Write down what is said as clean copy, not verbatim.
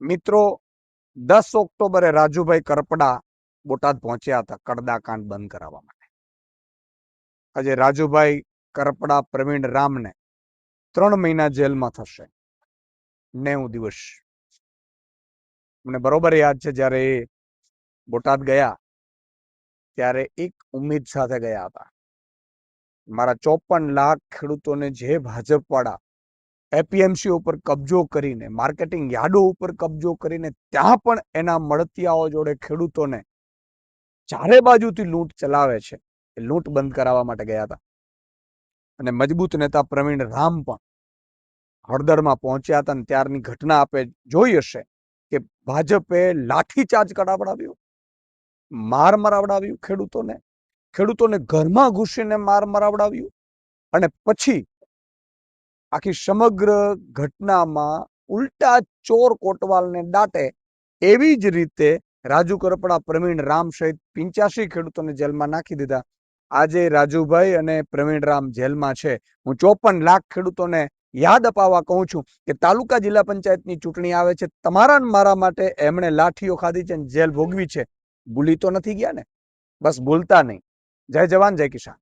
મિત્રો, 10 ઓક્ટોબરે રાજુભાઈ કરપડા બોટાદ પહોંચ્યા હતા કડદાકાંડ બંધ કરાવવા માટે. આજે રાજુભાઈ કરપડા પ્રવીણ રામને 3 મહિના જેલમાં થશે, 90 દિવસ. મને બરોબર યાદ છે, જ્યારે એ બોટાદ ગયા ત્યારે એક ઉમ્મીદ સાથે ગયા હતા. મારા 54 લાખ ખેડૂતોને જે ભાજપ વાળા એપીએમસી ઉપર કબજો કરીને, માર્કેટિંગ યાર્ડો ઉપર કબજો કરીને, ત્યાં પણ એના મળતિયાઓ જોડે ખેડૂતોને ચારે બાજુથી લૂંટ ચલાવે છે, એ લૂંટ બંધ કરાવવા માટે ગયા હતા. અને મજબૂત નેતા પ્રવીણ રામ પણ હળદરમાં પહોંચ્યા હતા. અને ત્યારની ઘટના આપે જોઈ હશે કે ભાજપે લાઠીચાર્જ કરાવડાવ્યું, માર મરાવડાવ્યું ખેડૂતોને ઘરમાં ઘૂસીને માર મરાવડાવ્યું. અને પછી આખી સમગ્ર ઘટનામાં ઉલટા ચોર કોટવાલને દાટે એવી જ રીતે રાજુ કરપડા, પ્રવીણ રામ સહિત 85 ખેડૂતોને જેલમાં નાખી દીધા. આજે રાજુભાઈ અને પ્રવીણ રામ જેલમાં છે. હું 54 લાખ ખેડૂતોને યાદ અપાવવા કહું છું કે તાલુકા જિલ્લા પંચાયતની ચૂંટણી આવે છે. તમારા ને મારા માટે એમણે લાઠીઓ ખાધી છે, જેલ ભોગવી છે. ભૂલી તો નથી ગયા ને? બસ ભૂલતા નહીં. જય જવાન, જય કિસાન.